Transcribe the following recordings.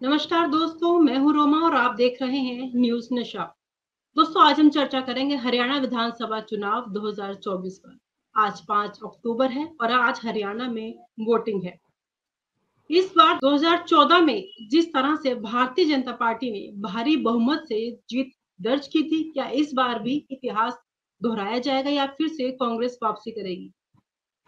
नमस्कार दोस्तों, मैं हूँ रोमा और आप देख रहे हैं न्यूज़ नशा। दोस्तों, आज हम चर्चा करेंगे हरियाणा विधानसभा चुनाव 2024 पर। आज 5 अक्टूबर है और आज हरियाणा में वोटिंग है। इस बार 2014 में जिस तरह से भारतीय जनता पार्टी ने भारी बहुमत से जीत दर्ज की थी, क्या इस बार भी इतिहास दोहराया जाएगा या फिर से कांग्रेस वापसी करेगी?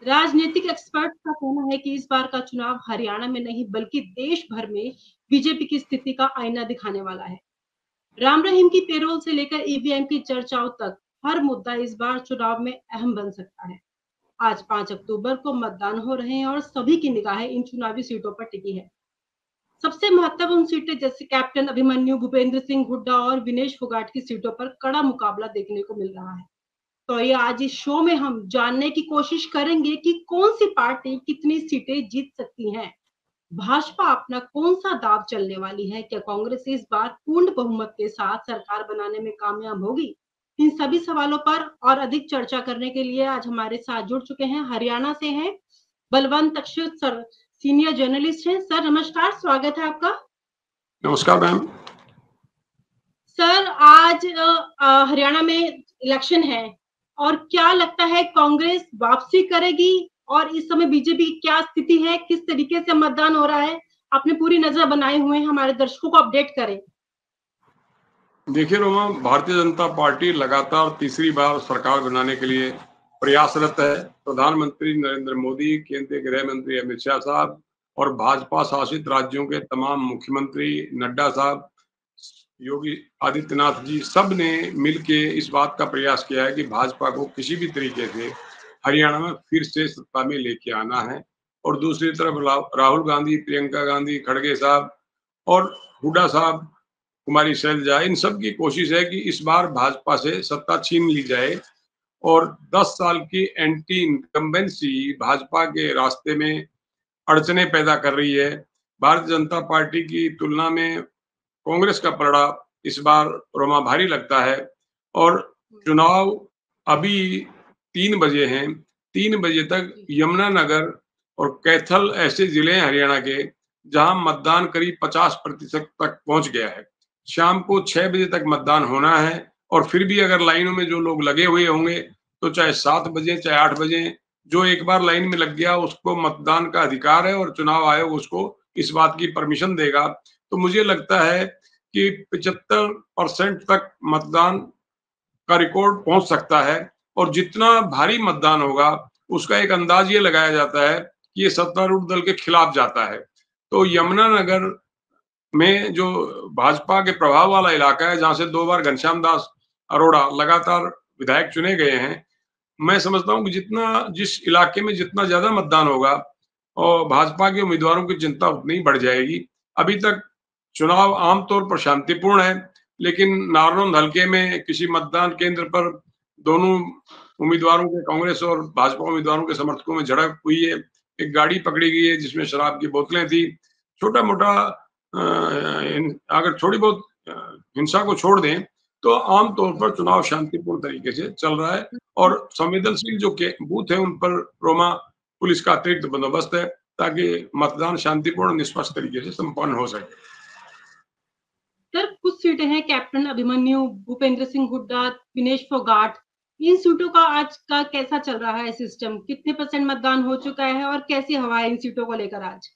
राजनीतिक एक्सपर्ट का कहना है कि इस बार का चुनाव हरियाणा में नहीं बल्कि देश भर में बीजेपी की स्थिति का आईना दिखाने वाला है। राम रहीम की पेरोल से लेकर ईवीएम की चर्चाओं तक हर मुद्दा इस बार चुनाव में अहम बन सकता है। आज 5 अक्टूबर को मतदान हो रहे हैं और सभी की निगाहें इन चुनावी सीटों पर टिकी है। सबसे महत्वपूर्ण सीटें जैसे कैप्टन अभिमन्यु, भूपेंद्र सिंह हुड्डा और विनेश फोगाट की सीटों पर कड़ा मुकाबला देखने को मिल रहा है। तो ये आज इस शो में हम जानने की कोशिश करेंगे कि कौन सी पार्टी कितनी सीटें जीत सकती हैं। भाजपा अपना कौन सा दाव चलने वाली है? क्या कांग्रेस इस बार पूर्ण बहुमत के साथ सरकार बनाने में कामयाब होगी? इन सभी सवालों पर और अधिक चर्चा करने के लिए आज हमारे साथ जुड़ चुके हैं, हरियाणा से हैं Balwant Achyut sir, senior journalist हैं। सर नमस्कार, स्वागत है आपका। नमस्कार मैम। सर आज हरियाणा में इलेक्शन है और क्या लगता है कांग्रेस वापसी करेगी और इस समय बीजेपी की क्या स्थिति है, किस तरीके से मतदान हो रहा है? आपने पूरी नजर बनाए हुए हैं, हमारे दर्शकों को अपडेट करें। देखिए रोमा, भारतीय जनता पार्टी लगातार तीसरी बार सरकार बनाने के लिए प्रयासरत है। प्रधानमंत्री नरेंद्र मोदी, केंद्रीय गृह मंत्री अमित शाह साहब और भाजपा शासित राज्यों के तमाम मुख्यमंत्री नड्डा साहब, योगी आदित्यनाथ जी, सब ने मिलके इस बात का प्रयास किया है कि भाजपा को किसी भी तरीके से हरियाणा में फिर से सत्ता में लेके आना है। और दूसरी तरफ राहुल गांधी, प्रियंका गांधी खड़गे साहब और हुड्डा साहब, कुमारी शैलजा, इन सब की कोशिश है कि इस बार भाजपा से सत्ता छीन ली जाए। और 10 साल की एंटी इनकम्बेंसी भाजपा के रास्ते में अड़चने पैदा कर रही है। भारतीय जनता पार्टी की तुलना में कांग्रेस का पलड़ा इस बार रोमा भारी लगता है। और चुनाव अभी 3 बजे हैं। 3 बजे तक यमुनानगर और कैथल ऐसे जिले हैं हरियाणा के जहां मतदान करीब 50% तक पहुंच गया है। शाम को 6 बजे तक मतदान होना है और फिर भी अगर लाइनों में जो लोग लगे हुए होंगे तो चाहे 7 बजे चाहे 8 बजे, जो एक बार लाइन में लग गया उसको मतदान का अधिकार है और चुनाव आयोग उसको इस बात की परमिशन देगा। तो मुझे लगता है कि 75% तक मतदान का रिकॉर्ड पहुंच सकता है। और जितना भारी मतदान होगा उसका एक अंदाज ये लगाया जाता है कि ये सत्तारूढ़ दल के खिलाफ जाता है। तो यमुनानगर में जो भाजपा के प्रभाव वाला इलाका है, जहां से 2 बार घनश्याम दास अरोड़ा लगातार विधायक चुने गए हैं, मैं समझता हूं कि जिस इलाके में जितना ज्यादा मतदान होगा और भाजपा के उम्मीदवारों की चिंता उतनी ही बढ़ जाएगी। अभी तक चुनाव आमतौर पर शांतिपूर्ण है, लेकिन नारनौंद हलके में किसी मतदान केंद्र पर दोनों उम्मीदवारों के, कांग्रेस और भाजपा उम्मीदवारों के समर्थकों में झड़प हुई है। एक गाड़ी पकड़ी गई है जिसमें शराब की बोतलें थी। छोटा मोटा अगर थोड़ी बहुत हिंसा को छोड़ दें तो आमतौर पर चुनाव शांतिपूर्ण तरीके से चल रहा है। और संवेदनशील जो के बूथ है उन पर रोमा पुलिस का अतिरिक्त बंदोबस्त है ताकि मतदान शांतिपूर्ण निष्पक्ष तरीके से संपन्न हो सके। सर कुछ सीटें हैं कैप्टन अभिमन्यु, भूपेंद्र सिंह हुड्डा, विनेश फोगाट, इन सीटों का आज का कैसा चल रहा है सिस्टम? कितने परसेंट मतदान हो चुका है और कैसी हवा है इन सीटों को लेकर आज?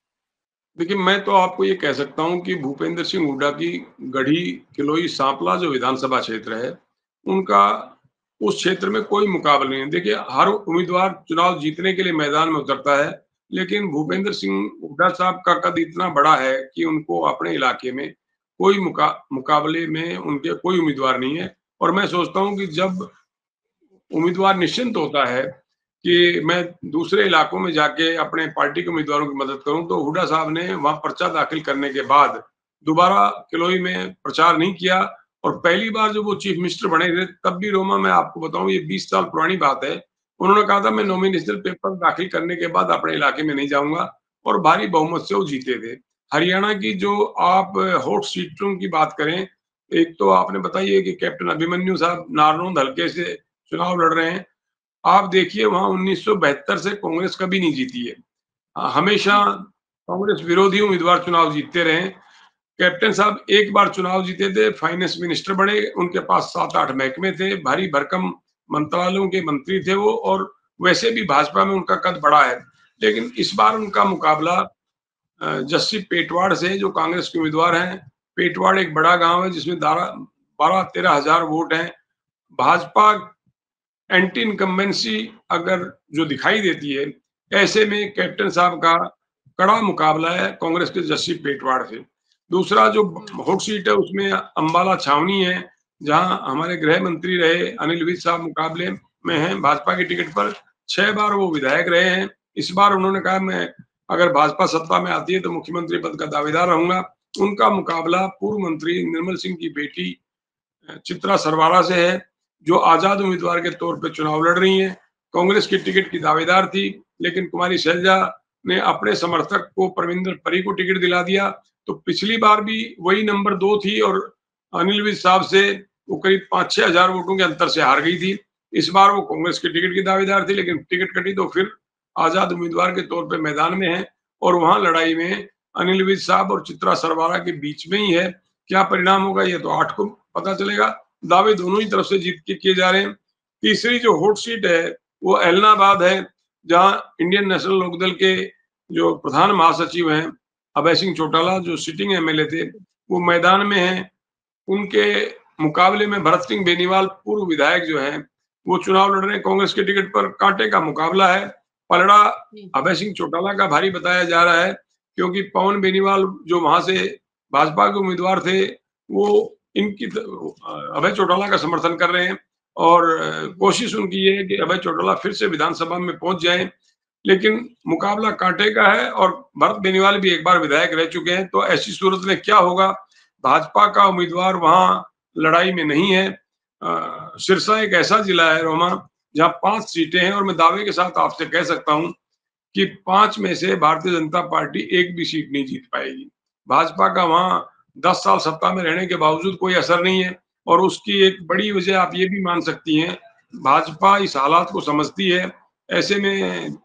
देखिए, मैं तो आपको ये कह सकता हूँ कि भूपेंद्र सिंह हुड्डा की गढ़ी किलोई सांपला जो विधानसभा क्षेत्र है, उनका उस क्षेत्र में कोई मुकाबला नहीं है। देखिए, हर उम्मीदवार चुनाव जीतने के लिए मैदान में उतरता है, लेकिन भूपेंद्र सिंह हुड्डा साहब का कद इतना बड़ा है कि उनको अपने इलाके में कोई मुकाबले में उनके कोई उम्मीदवार नहीं है। और मैं सोचता हूँ कि जब उम्मीदवार निश्चिंत होता है कि मैं दूसरे इलाकों में जाके अपने पार्टी के उम्मीदवारों की मदद करूं, तो हुड्डा साहब ने वहां पर्चा दाखिल करने के बाद दोबारा किलोई में प्रचार नहीं किया। और पहली बार जब वो चीफ मिनिस्टर बने थे तब भी रोमा, मैं आपको बताऊं, ये 20 साल पुरानी बात है, उन्होंने कहा था मैं नॉमिनेशन पेपर दाखिल करने के बाद अपने इलाके में नहीं जाऊंगा, और भारी बहुमत से वो जीते थे। हरियाणा की जो आप हॉट सीटों की बात करें, एक तो आपने बताई है कि कैप्टन अभिमन्यु साहब नारनौंद हल्के से चुनाव लड़ रहे हैं। आप देखिए, वहां 1972 से कांग्रेस कभी नहीं जीती है। हमेशा कांग्रेस विरोधी उम्मीदवार चुनाव जीतते रहे। कैप्टन साहब एक बार चुनाव जीते थे, फाइनेंस मिनिस्टर बने, उनके पास 7-8 महकमे थे, भारी भरकम मंत्रालयों के मंत्री थे वो, और वैसे भी भाजपा में उनका कद बड़ा है। लेकिन इस बार उनका मुकाबला जस्सी पेटवाड़ से, जो कांग्रेस के उम्मीदवार हैं। पेटवाड़ एक बड़ा गांव है जिसमें 12-13 हजार वोट हैं। भाजपा एंटी इनकम्बेंसी अगर जो दिखाई देती है, ऐसे में कैप्टन साहब का कड़ा मुकाबला है कांग्रेस के जस्सी पेटवाड़ से। दूसरा जो हॉट सीट है उसमें अंबाला छावनी है, जहां हमारे गृह मंत्री रहे अनिल विज साहब मुकाबले में हैं भाजपा की टिकट पर। 6 बार वो विधायक रहे हैं। इस बार उन्होंने कहा मैं अगर भाजपा सत्ता में आती है तो मुख्यमंत्री पद का दावेदार रहूंगा। उनका मुकाबला पूर्व मंत्री निर्मल सिंह की बेटी चित्रा सरवारा से है, जो आजाद उम्मीदवार के तौर पर चुनाव लड़ रही हैं। कांग्रेस की टिकट की दावेदार थी, लेकिन कुमारी शैलजा ने अपने समर्थक को परविंदर परी को टिकट दिला दिया। तो पिछली बार भी वही नंबर 2 थी और अनिल विज साहब से वो करीब 5-6 हजार वोटों के अंतर से हार गई थी। इस बार वो कांग्रेस की टिकट की दावेदार थी, लेकिन टिकट कटी तो फिर आजाद उम्मीदवार के तौर पर मैदान में है, और वहां लड़ाई में अनिल विज साहब और चित्रा सरवारा के बीच में ही है। क्या परिणाम होगा ये तो 8 को पता चलेगा। दावे दोनों ही तरफ से जीत के किए जा रहे हैं। तीसरी जो हॉट सीट है वो एलनाबाद है, जहां इंडियन नेशनल लोकदल के जो प्रधान महासचिव हैं अभय सिंह चौटाला, जो सिटिंग एमएलए थे, वो मैदान में हैं। उनके मुकाबले में भरत सिंह बेनीवाल पूर्व विधायक जो हैं वो चुनाव लड़ रहे हैं कांग्रेस के टिकट पर। कांटे का मुकाबला है। पलड़ा अभय सिंह चौटाला का भारी बताया जा रहा है, क्योंकि पवन बेनीवाल जो वहां से भाजपा के उम्मीदवार थे वो इनकी अभय चौटाला का समर्थन कर रहे हैं, और कोशिश उनकी ये है कि अभय चौटाला फिर से विधानसभा में पहुंच जाएं। लेकिन मुकाबला कांटे का है, और भरत बेनीवाल भी एक बार विधायक रह चुके हैं। तो ऐसी सूरत में क्या होगा, भाजपा का उम्मीदवार वहां लड़ाई में नहीं है। सिरसा एक ऐसा जिला है रोमा जहां 5 सीटें हैं, और मैं दावे के साथ आपसे कह सकता हूं कि 5 में से भारतीय जनता पार्टी एक भी सीट नहीं जीत पाएगी। भाजपा का वहां 10 साल सत्ता में रहने के बावजूद कोई असर नहीं है, और उसकी एक बड़ी वजह आप ये भी मान सकती हैं, भाजपा इस हालात को समझती है। ऐसे में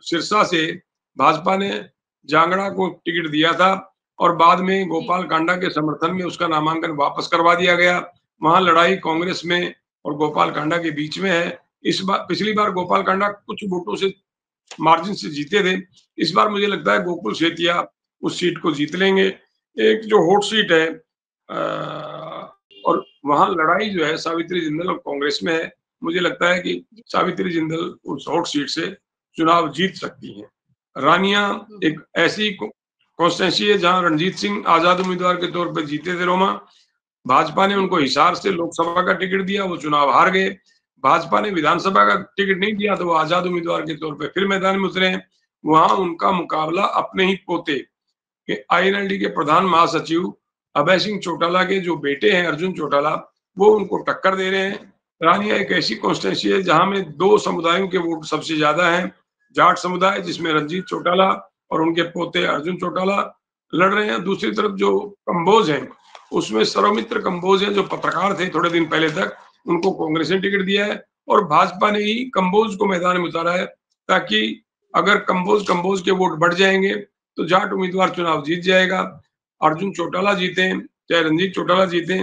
सिरसा से भाजपा ने जांगड़ा को टिकट दिया था, और बाद में गोपाल कांडा के समर्थन में उसका नामांकन वापस करवा दिया गया। वहां लड़ाई कांग्रेस में और गोपाल कांडा के बीच में है। इस बार, पिछली बार गोपाल कांडा कुछ वोटों से मार्जिन से जीते थे। इस बार मुझे लगता है गोकुल सेतिया उस सीट को जीत लेंगे। एक जो हॉट सीट है और वहां लड़ाई जो है सावित्री जिंदल और कांग्रेस में है, मुझे लगता है कि सावित्री जिंदल उस हॉट सीट से चुनाव जीत सकती हैं। रानिया एक ऐसी कॉन्स्टिट्यूंसी है जहां रणजीत सिंह आजाद उम्मीदवार के तौर पर जीते थे रोमा। भाजपा ने उनको हिसार से लोकसभा का टिकट दिया, वो चुनाव हार गए। भाजपा ने विधानसभा का टिकट नहीं दिया तो वो आजाद उम्मीदवार के तौर पर फिर मैदान में उतरे हैं। वहां उनका मुकाबला अपने ही पोते आईएनएलडी के प्रधान महासचिव अभय सिंह चौटाला के जो बेटे हैं अर्जुन चौटाला, वो उनको टक्कर दे रहे हैं। रानिया एक ऐसी कॉन्स्टिट्यूंसी है जहां में 2 समुदायों के वोट सबसे ज्यादा हैं। जाट समुदाय जिसमें रंजीत चौटाला और उनके पोते अर्जुन चौटाला लड़ रहे हैं। दूसरी तरफ जो कंबोज हैं उसमें सर्वमित्र कंबोज हैं, जो पत्रकार थे थोड़े दिन पहले तक, उनको कांग्रेस ने टिकट दिया है, और भाजपा ने ही कंबोज को मैदान में उतारा है, ताकि अगर कंबोज के वोट बढ़ जाएंगे तो जाट उम्मीदवार चुनाव जीत जाएगा। अर्जुन चौटाला जीते चाहे रंजीत चौटाला जीते,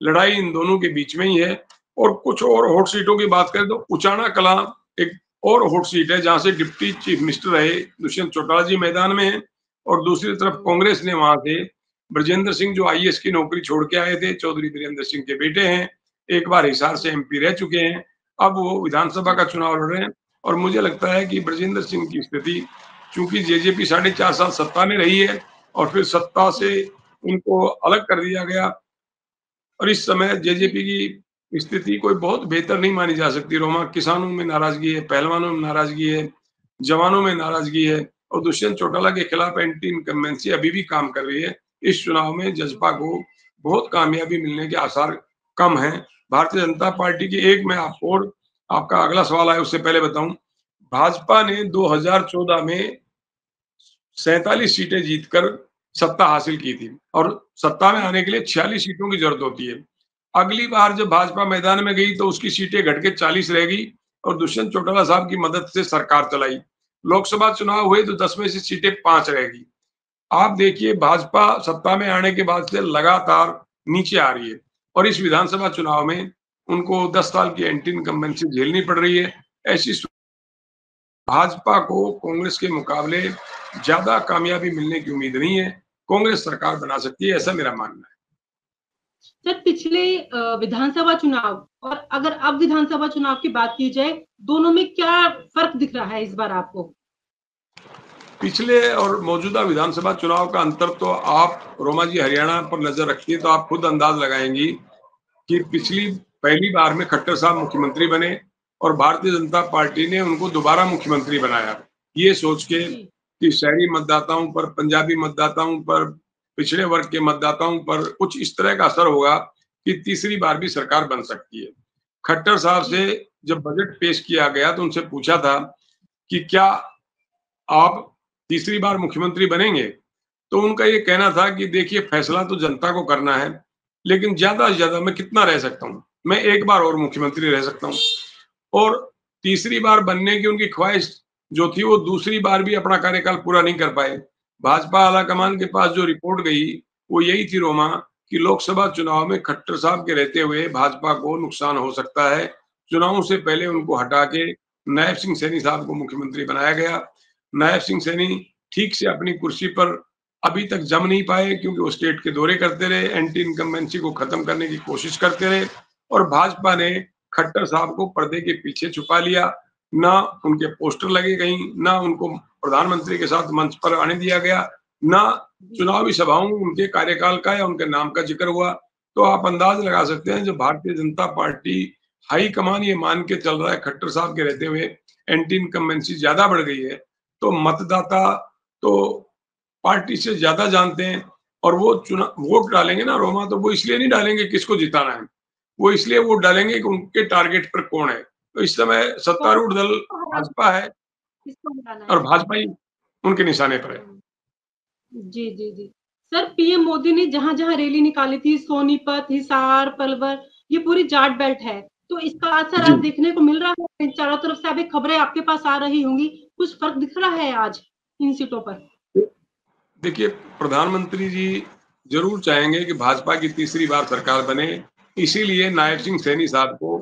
लड़ाई इन दोनों के बीच में ही है। और कुछ और हॉट सीटों की बात करें तो उचाना कला एक और हॉट सीट है, जहां से डिप्टी चीफ मिनिस्टर रहे दुष्यंत चौटाला जी मैदान में है, और दूसरी तरफ कांग्रेस ने वहां से ब्रजेंद्र सिंह जो आईएएस की नौकरी छोड़ के आए थे, चौधरी वीरेंद्र सिंह के बेटे हैं, एक बार हिसार से एमपी रह चुके हैं, अब वो विधानसभा का चुनाव लड़ रहे हैं। और मुझे लगता है कि ब्रजेंद्र सिंह की स्थिति, चूंकि जेजेपी 4.5 साल सत्ता में रही है और फिर सत्ता से उनको अलग कर दिया गया, और इस समय जेजेपी की स्थिति कोई बहुत बेहतर नहीं मानी जा सकती रोमा। किसानों में नाराजगी है, पहलवानों में नाराजगी है, जवानों में नाराजगी है, और दुष्यंत चौटाला के खिलाफ एंटी इनकम्बेंसी अभी भी काम कर रही है। इस चुनाव में जजपा को बहुत कामयाबी मिलने के आसार कम हैं। भारतीय जनता पार्टी की एक मैं आपको, और आपका अगला सवाल है उससे पहले बताऊं, भाजपा ने 2014 में 47 सीटें जीतकर सत्ता हासिल की थी, और सत्ता में आने के लिए 46 सीटों की जरूरत होती है। अगली बार जब भाजपा मैदान में गई तो उसकी सीटें घट के 40 रह गई, और दुष्यंत चौटाला साहब की मदद से सरकार चलाई। लोकसभा चुनाव हुए तो 10 में से सीटें 5 रह गई। आप देखिए भाजपा सत्ता में आने के बाद से लगातार नीचे आ रही है और इस विधानसभा चुनाव में उनको 10 साल की एंटी इनकम्बेंसी झेलनी पड़ रही है। ऐसी भाजपा को कांग्रेस के मुकाबले ज्यादा कामयाबी मिलने की उम्मीद नहीं है। कांग्रेस सरकार बना सकती है, ऐसा मेरा मानना है। सर पिछले विधानसभा चुनाव और अगर अब विधानसभा चुनाव की बात की जाए, दोनों में क्या फर्क दिख रहा है इस बार आपको? पिछले और मौजूदा विधानसभा चुनाव का अंतर तो आप रोमा जी हरियाणा पर नजर रखती है तो आप खुद अंदाज लगाएंगी कि पहली बार में खट्टर साहब मुख्यमंत्री बने और भारतीय जनता पार्टी ने उनको दोबारा मुख्यमंत्री बनाया, ये सोच के कि शहरी मतदाताओं पर, पंजाबी मतदाताओं पर, पिछड़े वर्ग के मतदाताओं पर कुछ इस तरह का असर होगा कि तीसरी बार भी सरकार बन सकती है। खट्टर साहब से जब बजट पेश किया गया तो उनसे पूछा था कि क्या आप तीसरी बार मुख्यमंत्री बनेंगे? तो उनका ये कहना था कि देखिए फैसला तो जनता को करना है, लेकिन ज़्यादा से ज़्यादा मैं कितना रह सकता हूँ? मैं एक बार और मुख्यमंत्री रह सकता हूँ। और तीसरी बार बनने की उनकी ख्वाहिश जो थी वो दूसरी बार भी अपना कार्यकाल पूरा नहीं कर पाए। भाजपा आलाकमान के पास जो रिपोर्ट गई वो यही थी रोमा कि लोकसभा चुनाव में खट्टर साहब के रहते हुए भाजपा को नुकसान हो सकता है। चुनावों से पहले उनको हटा के नायब सिंह सैनी साहब को मुख्यमंत्री बनाया गया। नायब सिंह सैनी ठीक से अपनी कुर्सी पर अभी तक जम नहीं पाए क्योंकि वो स्टेट के दौरे करते रहे, एंटी इनकम्बेंसी को खत्म करने की कोशिश करते रहे और भाजपा ने खट्टर साहब को पर्दे के पीछे छुपा लिया। ना उनके पोस्टर लगे कहीं, ना उनको प्रधानमंत्री के साथ मंच पर आने दिया गया, ना चुनावी सभाओं में उनके कार्यकाल का या उनके नाम का जिक्र हुआ। तो आप अंदाज लगा सकते हैं जो Bharatiya Janata party high command ये मान के चल रहा है खट्टर साहब के रहते हुए एंटी इनकम्बेंसी ज्यादा बढ़ गई है, तो मतदाता तो पार्टी से ज्यादा जानते हैं और वो वोट डालेंगे ना रोमा, तो वो इसलिए नहीं डालेंगे किसको जिताना है, वो इसलिए वोट डालेंगे कि उनके टारगेट पर कौन है। तो इस समय सत्तारूढ़ दल भाजपा है और भाजपा ही उनके निशाने पर है। जी जी जी। सर पीएम मोदी ने जहां जहां रैली निकाली थी, सोनीपत, हिसार, पलवल, ये पूरी जाट बेल्ट है, तो इसका असर आज देखने को मिल रहा है। चारों तरफ से अभी खबरें आपके पास आ रही होंगी, कुछ फर्क दिख रहा है आज इन सीटों पर? देखिए प्रधानमंत्री जी जरूर चाहेंगे कि भाजपा की तीसरी बार सरकार बने, इसीलिए नायब सिंह सैनी साहब को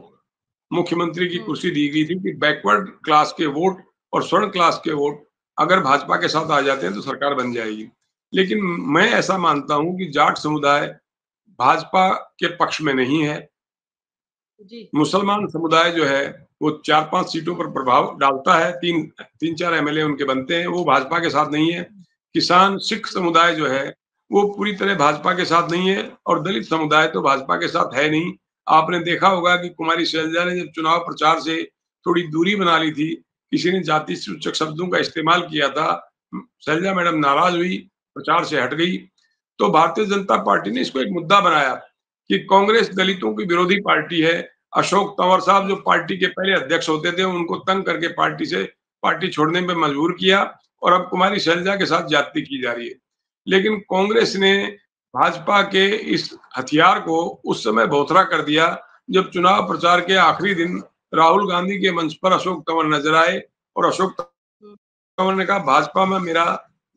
मुख्यमंत्री की कुर्सी दी गई थी कि बैकवर्ड क्लास के वोट और स्वर्ण क्लास के वोट अगर भाजपा के साथ आ जाते हैं तो सरकार बन जाएगी। लेकिन मैं ऐसा मानता हूं कि जाट समुदाय भाजपा के पक्ष में नहीं है। मुसलमान समुदाय जो है वो 4-5 सीटों पर प्रभाव डालता है, 3-4 एमएलए उनके बनते हैं, वो भाजपा के साथ नहीं है। किसान सिख समुदाय जो है वो पूरी तरह भाजपा के साथ नहीं है और दलित समुदाय तो भाजपा के साथ है नहीं। आपने देखा होगा कि कुमारी शैलजा ने जब चुनाव प्रचार से थोड़ी दूरी बना ली थी, किसी ने जाति सूचक शब्दों का इस्तेमाल किया था, शैलजा मैडम नाराज हुई, प्रचार से हट गई। तो भारतीय जनता पार्टी ने इसको एक मुद्दा बनाया कि कांग्रेस दलितों की विरोधी पार्टी है। अशोक तंवर साहब जो पार्टी के पहले अध्यक्ष होते थे उनको तंग करके पार्टी छोड़ने में मजबूर किया और अब कुमारी शैलजा के साथ ज्यादती की जा रही है। लेकिन कांग्रेस ने भाजपा के इस हथियार को उस समय भोथरा कर दिया जब चुनाव प्रचार के आखिरी दिन राहुल गांधी के मंच पर अशोक तंवर नजर आए और अशोक तंवर ने कहा भाजपा में मेरा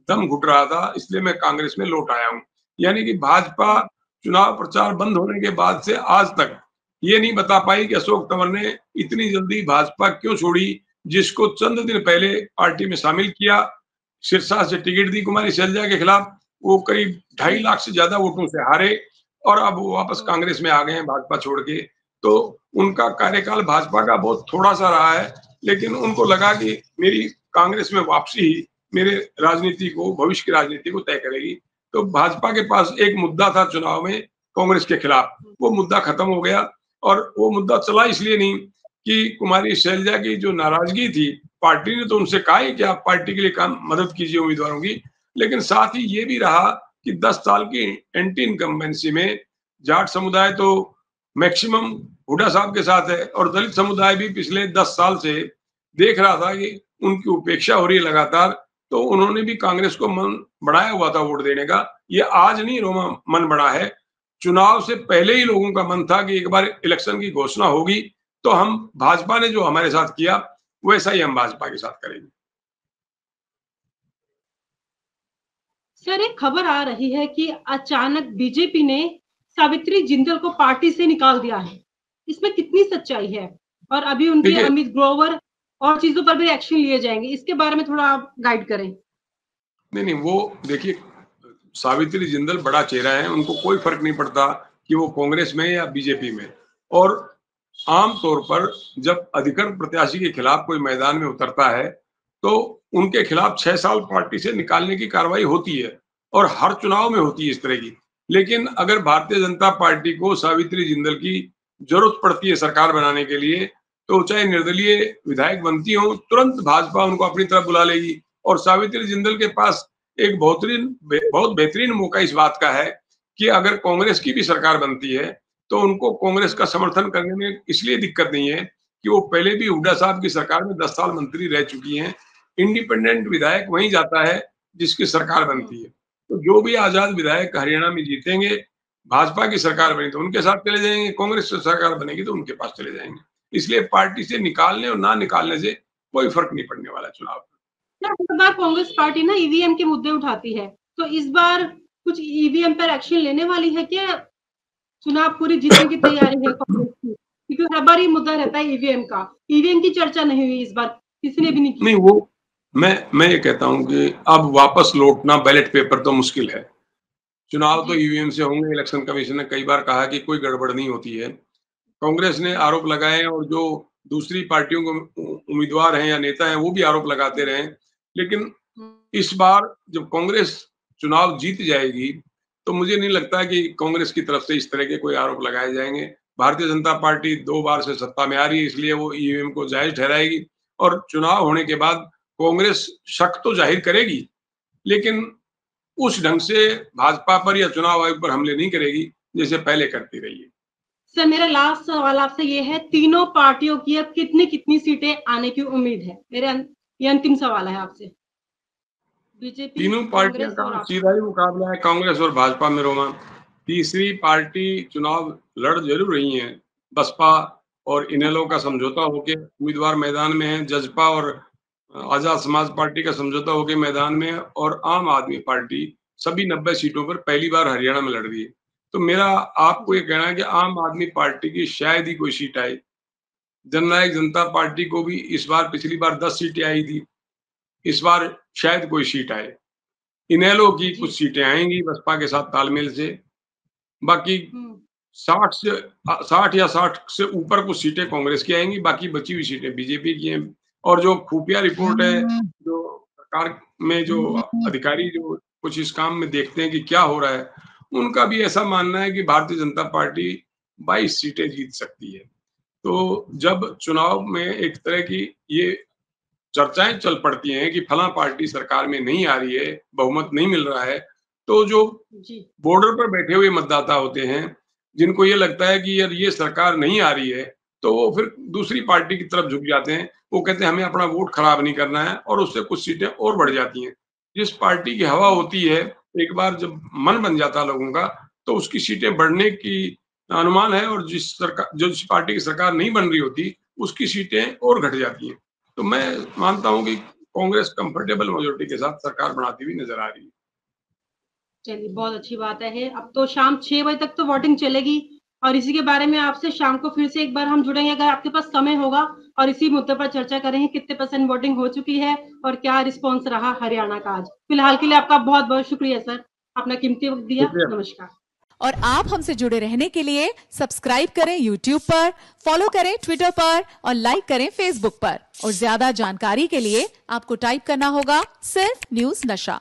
दम घुट रहा था इसलिए मैं कांग्रेस में लौट आया हूँ। यानी कि भाजपा चुनाव प्रचार बंद होने के बाद से आज तक ये नहीं बता पाई कि अशोक तंवर ने इतनी जल्दी भाजपा क्यों छोड़ी, जिसको चंद दिन पहले पार्टी में शामिल किया। सिरसा से टिकट दी कुमारी शैलजा के खिलाफ, वो करीब 2.5 लाख से ज्यादा वोटों से हारे और अब वो वापस कांग्रेस में आ गए हैं भाजपा छोड़ के। तो उनका कार्यकाल भाजपा का बहुत थोड़ा सा रहा है, लेकिन उनको लगा कि मेरी कांग्रेस में वापसी ही मेरे राजनीति को, भविष्य की राजनीति को तय करेगी। तो भाजपा के पास एक मुद्दा था चुनाव में कांग्रेस के खिलाफ, वो मुद्दा खत्म हो गया और वो मुद्दा चला इसलिए नहीं कि कुमारी शैलजा की जो नाराजगी थी, पार्टी ने तो उनसे कहा ही कि आप पार्टी के लिए काम मदद कीजिए उम्मीदवारों की, लेकिन साथ ही ये भी रहा कि 10 साल की एंटी इनकम्बेंसी में जाट समुदाय तो मैक्सिमम हुड्डा साहब के साथ है और दलित समुदाय भी पिछले 10 साल से देख रहा था कि उनकी उपेक्षा हो रही है लगातार, तो उन्होंने भी कांग्रेस को मन बढ़ाया हुआ था वोट देने का। ये आज नहीं रोमा मन बढ़ा है, चुनाव से पहले ही लोगों का मन था कि एक बार इलेक्शन की घोषणा होगी तो हम भाजपा ने जो हमारे साथ किया वैसा ही हम भाजपा के साथ करेंगे। सर, एक खबर आ रही है कि अचानक बीजेपी ने सावित्री जिंदल को पार्टी से निकाल दिया है। इसमें कितनी सच्चाई है? और अभी उनके देखिए, अमित ग्रोवर और चीजों पर भी एक्शन लिए जाएंगे, इसके बारे में थोड़ा आप गाइड करें। नहीं, वो देखिए, सावित्री जिंदल बड़ा चेहरा है, उनको कोई फ़र्क नहीं पड़ता कि वो कांग्रेस में या बीजेपी में। और आम तौर पर जब अधिकृत प्रत्याशी के खिलाफ कोई मैदान में उतरता है, तो उनके खिलाफ 6 साल पार्टी से निकालने की कार्रवाई होती है और हर चुनाव में होती है इस तरह की। लेकिन अगर भारतीय जनता पार्टी को सावित्री जिंदल की ज़रूरत पड़ती है सरकार बनाने के लिए, तो चाहे निर्दलीय विधायक बनती हों, तुरंत भाजपा उनको अपनी तरफ बुला लेगी। और सावित्री जिंदल के पास एक बहुत बेहतरीन मौका इस बात का है कि अगर कांग्रेस की भी सरकार बनती है, तो उनको कांग्रेस का समर्थन करने में इसलिए दिक्कत नहीं है कि वो पहले भी हुड्डा साहब की सरकार में 10 साल मंत्री रह चुकी हैं। इंडिपेंडेंट विधायक वहीं जाता है जिसकी सरकार बनती है। तो जो भी आजाद विधायक हरियाणा में जीतेंगे, भाजपा की सरकार बनी तो उनके साथ चले जाएंगे, कांग्रेस की सरकार बनेगी तो उनके पास चले जाएंगे। इसलिए पार्टी से निकालने और ना निकालने से कोई फर्क नहीं पड़ने वाला चुनाव में। हर बार कांग्रेस पार्टी ना ईवीएम के मुद्दे उठाती है, तो इस बार कुछ ईवीएम पर एक्शन लेने वाली है क्या? चुनाव पूरी जीतने की तैयारी है कांग्रेस की, क्योंकि हर बार ये मुद्दा रहता है ईवीएम का। ईवीएम की चर्चा नहीं हुई इस बार, किसी ने भी नहीं की। नहीं, वो मैं ये कहता हूँ कि अब वापस लौटना बैलेट पेपर तो मुश्किल है। चुनाव तो ईवीएम से होंगे। इलेक्शन कमीशन ने कई बार कहा कि कोई गड़बड़ नहीं होती है। कांग्रेस ने आरोप लगाए और जो दूसरी पार्टियों के उम्मीदवार हैं या नेता हैं, वो भी आरोप लगाते रहे। लेकिन इस बार जब कांग्रेस चुनाव जीत जाएगी, तो मुझे नहीं लगता कि कांग्रेस की तरफ से इस तरह के कोई आरोप लगाए जाएँगे। भारतीय जनता पार्टी 2 बार से सत्ता में आ रही है, इसलिए वो ईवीएम को जायज़ ठहराएगी और चुनाव होने के बाद कांग्रेस शक तो ज़ाहिर करेगी, लेकिन उस ढंग से भाजपा पर या चुनाव आयोग पर हमले नहीं करेगी, जैसे पहले करती रही है। सर, मेरा लास्ट सवाल आपसे ये है, तीनों पार्टियों की अब कितनी सीटें आने की उम्मीद है? ये अंतिम सवाल है आपसे। बीजेपी, तीनों पार्टियां कांग्रेस का और आप। सीधा ही मुकाबला है कांग्रेस और भाजपा में रोमा। तीसरी पार्टी चुनाव लड़ जरूर रही है। बसपा और इनेलो का समझौता होके उम्मीदवार मैदान में है। जजपा और आजाद समाज पार्टी का समझौता होके मैदान में है और आम आदमी पार्टी सभी 90 सीटों पर पहली बार हरियाणा में लड़ रही है। तो मेरा आपको ये कहना है कि आम आदमी पार्टी की शायद ही कोई सीट आए। जननायक जनता पार्टी को भी इस बार, पिछली बार 10 सीटें आई थी, इस बार शायद कोई सीट आए। इनेलो की कुछ सीटें आएंगी बसपा के साथ तालमेल से। बाकी 60 या 60 से ऊपर कुछ सीटें कांग्रेस की आएंगी, बाकी बची हुई सीटें बीजेपी की हैं। और जो खुफिया रिपोर्ट है, जो सरकार में जो अधिकारी जो कुछ इस काम में देखते हैं कि क्या हो रहा है, उनका भी ऐसा मानना है कि भारतीय जनता पार्टी 22 सीटें जीत सकती है। तो जब चुनाव में एक तरह की ये चर्चाएं चल पड़ती हैं कि फला पार्टी सरकार में नहीं आ रही है, बहुमत नहीं मिल रहा है, तो जो बॉर्डर पर बैठे हुए मतदाता होते हैं, जिनको ये लगता है कि यार ये सरकार नहीं आ रही है, तो वो फिर दूसरी पार्टी की तरफ झुक जाते हैं। वो कहते हैं हमें अपना वोट खराब नहीं करना है और उससे कुछ सीटें और बढ़ जाती हैं। जिस पार्टी की हवा होती है, एक बार जब मन बन जाता है लोगों का, तो उसकी सीटें बढ़ने की अनुमान है और जिस पार्टी की सरकार नहीं बन रही होती, उसकी सीटें और घट जाती हैं। तो मैं मानता हूँ कि कांग्रेस कंफर्टेबल मेजॉरिटी के साथ सरकार बनाती हुई नजर आ रही है। चलिए, बहुत अच्छी बात है। अब तो शाम 6 बजे तक तो वोटिंग चलेगी और इसी के बारे में आपसे शाम को फिर से एक बार हम जुड़ेंगे, अगर आपके पास समय होगा, और इसी मुद्दे पर चर्चा करेंगे कितने % वोटिंग हो चुकी है और क्या रिस्पॉन्स रहा हरियाणा का आज। फिलहाल के लिए आपका बहुत बहुत शुक्रिया सर, अपना कीमती वक्त दिया। नमस्कार। और आप हमसे जुड़े रहने के लिए सब्सक्राइब करें YouTube पर, फॉलो करें Twitter पर और लाइक करें Facebook पर। और ज्यादा जानकारी के लिए आपको टाइप करना होगा सिर्फ न्यूज़ नशा।